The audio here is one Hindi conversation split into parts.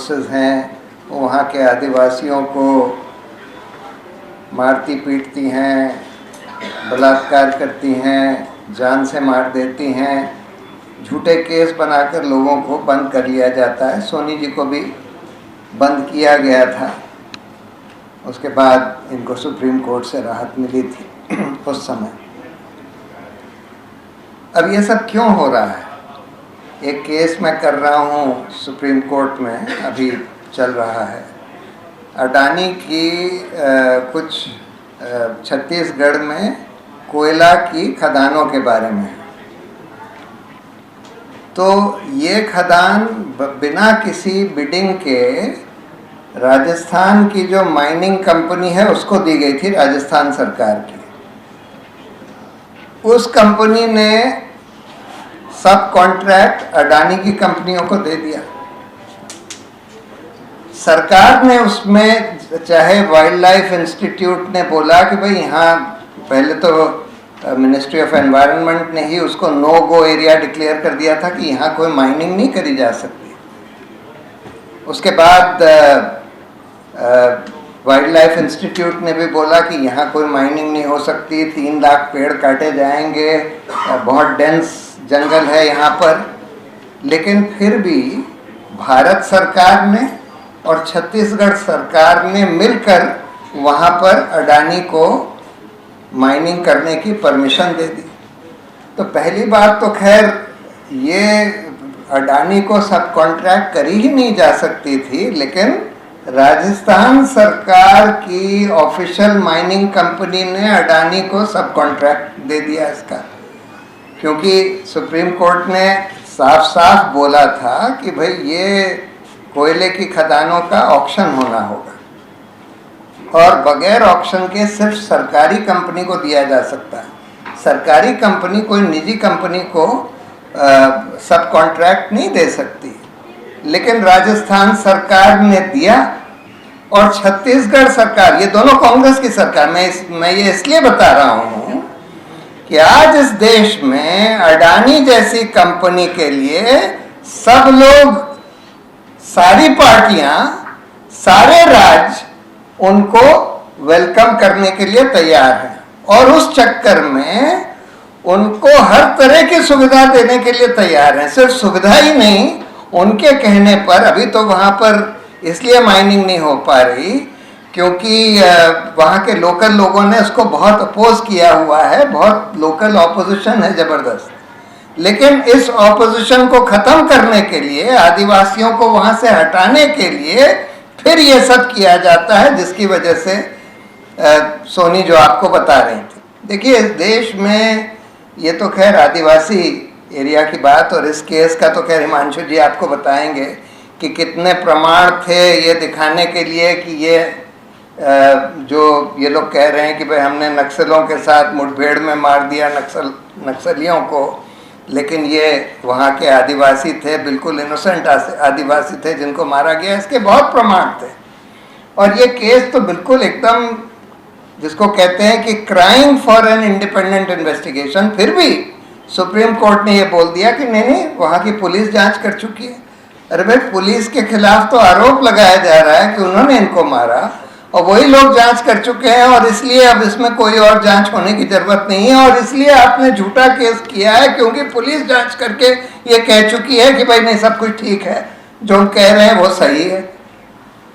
फोर्सेस हैं वो वहाँ के आदिवासियों को मारती पीटती हैं, बलात्कार करती हैं, जान से मार देती हैं, झूठे केस बनाकर लोगों को बंद कर लिया जाता है। सोनी जी को भी बंद किया गया था। उसके बाद इनको सुप्रीम कोर्ट से राहत मिली थी उस समय। अब ये सब क्यों हो रहा है? एक केस मैं कर रहा हूँ सुप्रीम कोर्ट में, अभी चल रहा है। अडानी की कुछ छत्तीसगढ़ में कोयला की खदानों के बारे में। तो ये खदान बिना किसी बिडिंग के राजस्थान की जो माइनिंग कंपनी है उसको दी गई थी, राजस्थान सरकार की। उस कंपनी ने सब कॉन्ट्रैक्ट अडानी की कंपनियों को दे दिया। सरकार ने उसमें, चाहे वाइल्ड लाइफ इंस्टीट्यूट ने बोला कि भाई यहाँ, पहले तो मिनिस्ट्री ऑफ एनवायरनमेंट ने ही उसको नो गो एरिया डिक्लेयर कर दिया था कि यहाँ कोई माइनिंग नहीं करी जा सकती। उसके बाद वाइल्ड लाइफ इंस्टीट्यूट ने भी बोला कि यहाँ कोई माइनिंग नहीं हो सकती, 3 लाख पेड़ काटे जाएंगे, बहुत डेंस जंगल है यहाँ पर। लेकिन फिर भी भारत सरकार ने और छत्तीसगढ़ सरकार ने मिलकर वहाँ पर अडानी को माइनिंग करने की परमिशन दे दी। तो पहली बात तो खैर ये अडानी को सब कॉन्ट्रैक्ट करी ही नहीं जा सकती थी, लेकिन राजस्थान सरकार की ऑफिशियल माइनिंग कंपनी ने अडानी को सब कॉन्ट्रैक्ट दे दिया इसका, क्योंकि सुप्रीम कोर्ट ने साफ साफ बोला था कि भाई ये कोयले की खदानों का ऑक्शन होना होगा और बगैर ऑक्शन के सिर्फ सरकारी कंपनी को दिया जा सकता है। सरकारी कंपनी कोई निजी कंपनी को सब कॉन्ट्रैक्ट नहीं दे सकती। लेकिन राजस्थान सरकार ने दिया और छत्तीसगढ़ सरकार, ये दोनों कांग्रेस की सरकार, मैं ये इसलिए बता रहा हूँ कि आज इस देश में अडानी जैसी कंपनी के लिए सब लोग, सारी पार्टियां, सारे राज्य उनको वेलकम करने के लिए तैयार हैं और उस चक्कर में उनको हर तरह की सुविधा देने के लिए तैयार हैं। सिर्फ सुविधा ही नहीं, उनके कहने पर अभी तो वहाँ पर इसलिए माइनिंग नहीं हो पा रही क्योंकि वहाँ के लोकल लोगों ने इसको बहुत अपोज किया हुआ है, बहुत लोकल ऑपोजिशन है ज़बरदस्त। लेकिन इस ऑपोजिशन को ख़त्म करने के लिए, आदिवासियों को वहाँ से हटाने के लिए फिर ये सब किया जाता है, जिसकी वजह से सोनी जो आपको बता रही थी। देखिए इस देश में, ये तो खैर आदिवासी एरिया की बात, और इस केस का तो खैर हिमांशु जी आपको बताएंगे कि कितने प्रमाण थे ये दिखाने के लिए कि ये जो ये लोग कह रहे हैं कि भाई हमने नक्सलों के साथ मुठभेड़ में मार दिया नक्सलियों को, लेकिन ये वहाँ के आदिवासी थे, बिल्कुल इनोसेंट आदिवासी थे जिनको मारा गया। इसके बहुत प्रमाण थे और ये केस तो बिल्कुल एकदम, जिसको कहते हैं कि crime for an independent investigation. फिर भी सुप्रीम कोर्ट ने ये बोल दिया कि नहीं, वहाँ की पुलिस जांच कर चुकी है। अरे भाई, पुलिस के खिलाफ तो आरोप लगाया जा रहा है कि उन्होंने इनको मारा और वही लोग जांच कर चुके हैं और इसलिए अब इसमें कोई और जांच होने की जरूरत नहीं है और इसलिए आपने झूठा केस किया है क्योंकि पुलिस जांच करके ये कह चुकी है कि भाई नहीं, सब कुछ ठीक है, जो हम कह रहे हैं वो सही है।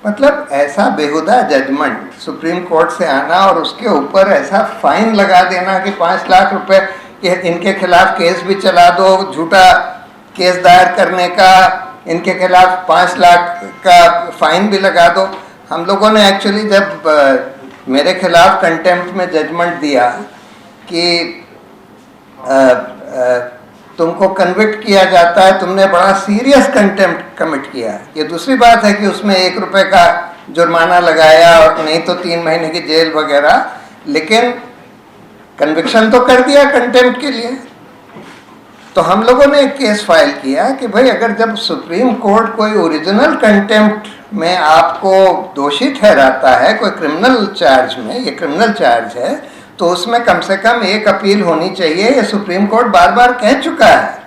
मतलब ऐसा बेहुदा जजमेंट सुप्रीम कोर्ट से आना और उसके ऊपर ऐसा फाइन लगा देना कि 5 लाख रुपए इनके खिलाफ केस भी चला दो, झूठा केस दायर करने का, इनके खिलाफ 5 लाख का फाइन भी लगा दो। हम लोगों ने एक्चुअली जब मेरे खिलाफ कंटेम्प्ट में जजमेंट दिया कि तुमको कन्विक्ट किया जाता है, तुमने बड़ा सीरियस कंटेम्प्ट कमिट किया। ये दूसरी बात है कि उसमें 1 रुपए का जुर्माना लगाया और नहीं तो 3 महीने की जेल वगैरह, लेकिन कन्विक्शन तो कर दिया कंटेम्प्ट के लिए। तो हम लोगों ने एक केस फाइल किया कि भाई अगर जब सुप्रीम कोर्ट कोई ओरिजिनल कंटेम्प्ट में आपको दोषी ठहराता है कोई क्रिमिनल चार्ज में, ये क्रिमिनल चार्ज है, तो उसमें कम से कम एक अपील होनी चाहिए। ये सुप्रीम कोर्ट बार बार कह चुका है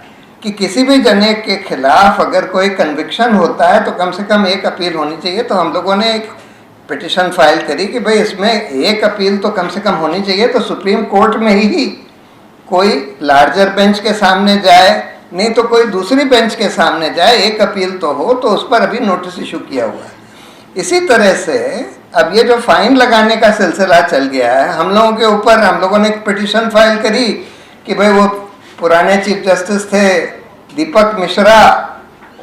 कि किसी भी जनक के खिलाफ अगर कोई कन्विक्शन होता है तो कम से कम एक अपील होनी चाहिए। तो हम लोगों ने एक पिटिशन फाइल करी कि भाई इसमें एक अपील तो कम से कम होनी चाहिए, तो सुप्रीम कोर्ट में ही कोई लार्जर बेंच के सामने जाए, नहीं तो कोई दूसरी बेंच के सामने जाए, एक अपील तो हो। तो उस पर अभी नोटिस इशू किया हुआ है। इसी तरह से अब ये जो फाइन लगाने का सिलसिला चल गया है हम लोगों के ऊपर, हम लोगों ने एक पिटिशन फाइल करी कि भाई वो पुराने चीफ जस्टिस थे दीपक मिश्रा,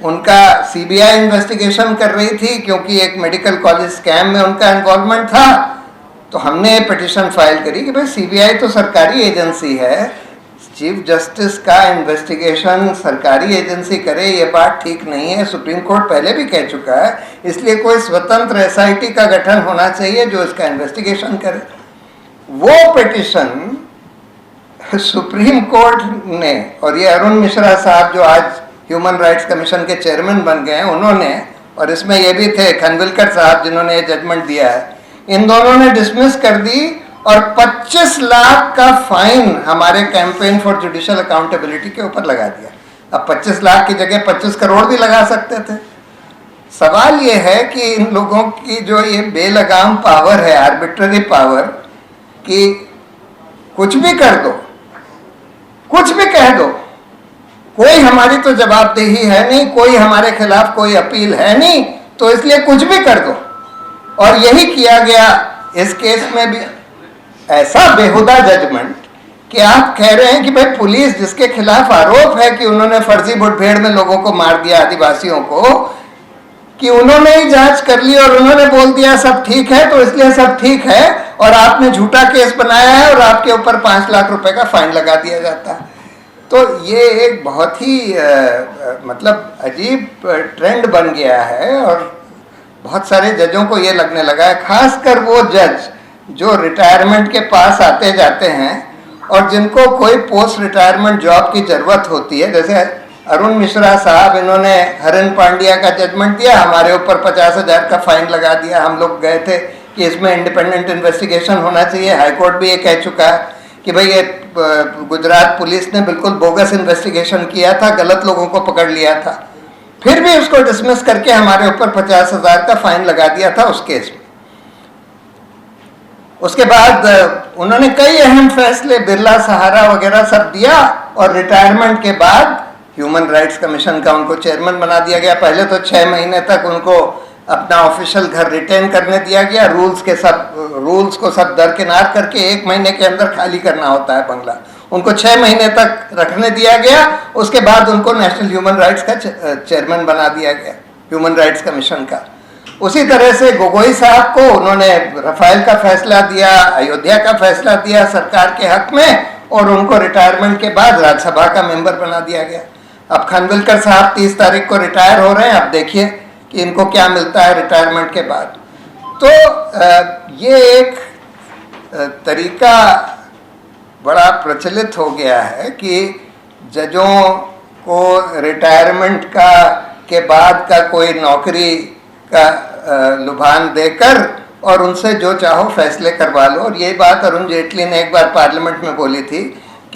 उनका सीबीआई इन्वेस्टिगेशन कर रही थी क्योंकि एक मेडिकल कॉलेज स्कैम में उनका इन्वॉल्वमेंट था। तो हमने पिटिशन फाइल करी कि भाई सीबीआई तो सरकारी एजेंसी है, चीफ जस्टिस का इन्वेस्टिगेशन सरकारी एजेंसी करे, ये बात ठीक नहीं है। सुप्रीम कोर्ट पहले भी कह चुका है, इसलिए कोई स्वतंत्र एसआईटी का गठन होना चाहिए जो इसका इन्वेस्टिगेशन करे। वो पिटिशन सुप्रीम कोर्ट ने, और ये अरुण मिश्रा साहब जो आज ह्यूमन राइट्स कमीशन के चेयरमैन बन गए हैं उन्होंने, और इसमें ये भी थे खनविलकर साहब जिन्होंने ये जजमेंट दिया है, इन दोनों ने डिसमिस कर दी और 25 लाख का फाइन हमारे कैंपेन फॉर जुडिशियल अकाउंटेबिलिटी के ऊपर लगा दिया। अब 25 लाख की जगह 25 करोड़ भी लगा सकते थे। सवाल ये है कि इन लोगों की जो ये बेलगाम पावर है, आर्बिट्ररी पावर, कि कुछ भी कर दो, कुछ भी कह दो, कोई हमारी तो जवाबदेही है नहीं, कोई हमारे खिलाफ कोई अपील है नहीं, तो इसलिए कुछ भी कर दो। और यही किया गया इस केस में भी। ऐसा बेहुदा जजमेंट कि आप कह रहे हैं कि भाई पुलिस जिसके खिलाफ आरोप है कि उन्होंने फर्जी मुठभेड़ में लोगों को मार दिया, आदिवासियों को, कि उन्होंने ही जांच कर ली और उन्होंने बोल दिया सब ठीक है, तो इसलिए सब ठीक है, और आपने झूठा केस बनाया है और आपके ऊपर 5 लाख रुपए का फाइन लगा दिया जाता है। तो ये एक बहुत ही मतलब अजीब ट्रेंड बन गया है और बहुत सारे जजों को ये लगने लगा है, खासकर वो जज जो रिटायरमेंट के पास आते जाते हैं और जिनको कोई पोस्ट रिटायरमेंट जॉब की ज़रूरत होती है। जैसे अरुण मिश्रा साहब, इन्होंने हरिन पांड्या का जजमेंट दिया, हमारे ऊपर 50,000 का फाइन लगा दिया। हम लोग गए थे कि इसमें इंडिपेंडेंट इन्वेस्टिगेशन होना चाहिए। हाईकोर्ट भी ये कह चुका है कि भाई ये गुजरात पुलिस ने बिल्कुल बोगस इन्वेस्टिगेशन किया था, गलत लोगों को पकड़ लिया था, फिर भी उसको डिसमिस करके हमारे ऊपर 50,000 का फाइन लगा दिया था उस केस में। उसके बाद उन्होंने कई अहम फैसले, बिरला सहारा वगैरह सब दिया, और रिटायरमेंट के बाद ह्यूमन राइट्स कमीशन का उनको चेयरमैन बना दिया गया। पहले तो 6 महीने तक उनको अपना ऑफिशियल घर रिटेन करने दिया गया, रूल्स को सब दरकिनार करके 1 महीने के अंदर खाली करना होता है बंगला, उनको 6 महीने तक रखने दिया गया। उसके बाद उनको नेशनल ह्यूमन राइट्स का चेयरमैन बना दिया गया, ह्यूमन राइट्स कमीशन का। उसी तरह से गोगोई साहब को उन्होंने रफाल का फैसला दिया, अयोध्या का फैसला दिया सरकार के हक में, और उनको रिटायरमेंट के बाद राज्यसभा का मेंबर बना दिया गया। अब खनविलकर साहब 30 तारीख को रिटायर हो रहे हैं, अब देखिए कि इनको क्या मिलता है रिटायरमेंट के बाद। तो ये एक तरीका बड़ा प्रचलित हो गया है कि जजों को रिटायरमेंट के बाद का कोई नौकरी का लुभान देकर और उनसे जो चाहो फैसले करवा लो। और ये बात अरुण जेटली ने एक बार पार्लियामेंट में बोली थी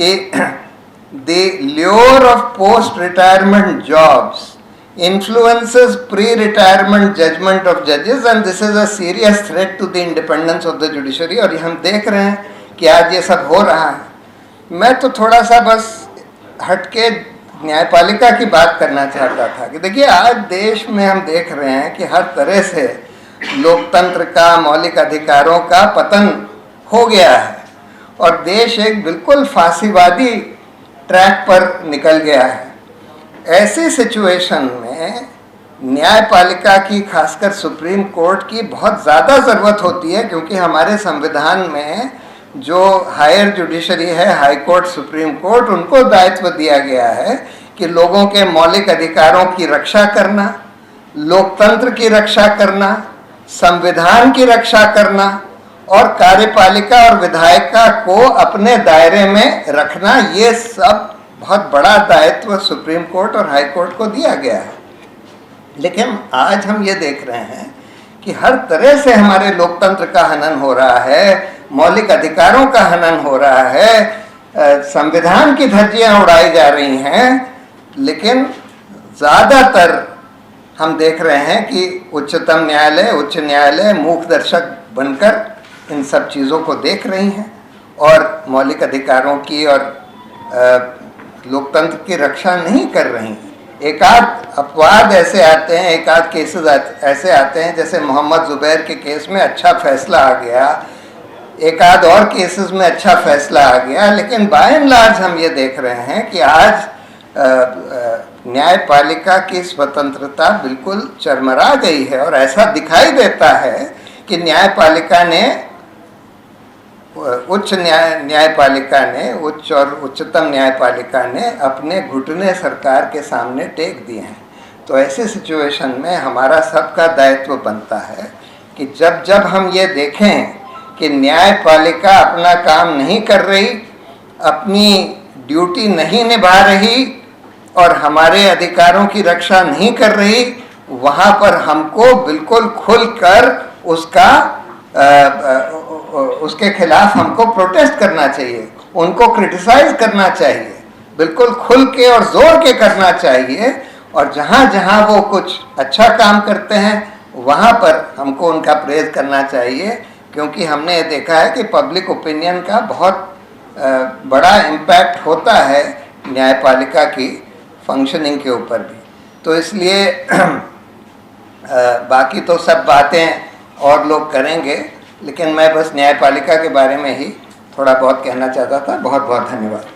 कि the lure of post retirement jobs influences pre-retirement judgment of judges and this is a serious threat to the independence of the judiciary। और ये हम देख रहे हैं कि आज ये सब हो रहा है। मैं तो थोड़ा सा बस हटके न्यायपालिका की बात करना चाहता था कि देखिए आज देश में हम देख रहे हैं कि हर तरह से लोकतंत्र का, मौलिक अधिकारों का पतन हो गया है और देश एक बिल्कुल फांसीवादी ट्रैक पर निकल गया है। ऐसी सिचुएशन में न्यायपालिका की, खासकर सुप्रीम कोर्ट की बहुत ज़्यादा ज़रूरत होती है, क्योंकि हमारे संविधान में जो हायर जुडिशरी है, हाई कोर्ट, सुप्रीम कोर्ट, उनको दायित्व दिया गया है कि लोगों के मौलिक अधिकारों की रक्षा करना, लोकतंत्र की रक्षा करना, संविधान की रक्षा करना और कार्यपालिका और विधायिका को अपने दायरे में रखना। ये सब बहुत बड़ा दायित्व सुप्रीम कोर्ट और हाई कोर्ट को दिया गया है। लेकिन आज हम ये देख रहे हैं कि हर तरह से हमारे लोकतंत्र का हनन हो रहा है, मौलिक अधिकारों का हनन हो रहा है, संविधान की धज्जियां उड़ाई जा रही हैं। लेकिन ज़्यादातर हम देख रहे हैं कि उच्चतम न्यायालय, उच्च न्यायालय मूक दर्शक बनकर इन सब चीज़ों को देख रही हैं और मौलिक अधिकारों की और लोकतंत्र की रक्षा नहीं कर रही हैं। एकाध अपवाद ऐसे आते हैं, एकाध केसेस ऐसे आते हैं, जैसे मोहम्मद जुबैर के केस में अच्छा फैसला आ गया, एकाध और केसेस में अच्छा फैसला आ गया, लेकिन बाय एंड लार्ज हम ये देख रहे हैं कि आज न्यायपालिका की स्वतंत्रता बिल्कुल चरमरा गई है और ऐसा दिखाई देता है कि न्यायपालिका ने, न्यायपालिका ने, उच्च और उच्चतम न्यायपालिका ने अपने घुटने सरकार के सामने टेक दिए हैं। तो ऐसे सिचुएशन में हमारा सबका दायित्व बनता है कि जब जब हम ये देखें कि न्यायपालिका अपना काम नहीं कर रही, अपनी ड्यूटी नहीं निभा रही और हमारे अधिकारों की रक्षा नहीं कर रही, वहाँ पर हमको बिल्कुल खुलकर उसके खिलाफ हमको प्रोटेस्ट करना चाहिए, उनको क्रिटिसाइज करना चाहिए, बिल्कुल खुल के और जोर के करना चाहिए। और जहाँ जहाँ वो कुछ अच्छा काम करते हैं वहाँ पर हमको उनका प्रेज करना चाहिए, क्योंकि हमने देखा है कि पब्लिक ओपिनियन का बहुत बड़ा इम्पैक्ट होता है न्यायपालिका की फंक्शनिंग के ऊपर भी। तो इसलिए बाकी तो सब बातें और लोग करेंगे, लेकिन मैं बस न्यायपालिका के बारे में ही थोड़ा बहुत कहना चाहता था। बहुत बहुत धन्यवाद।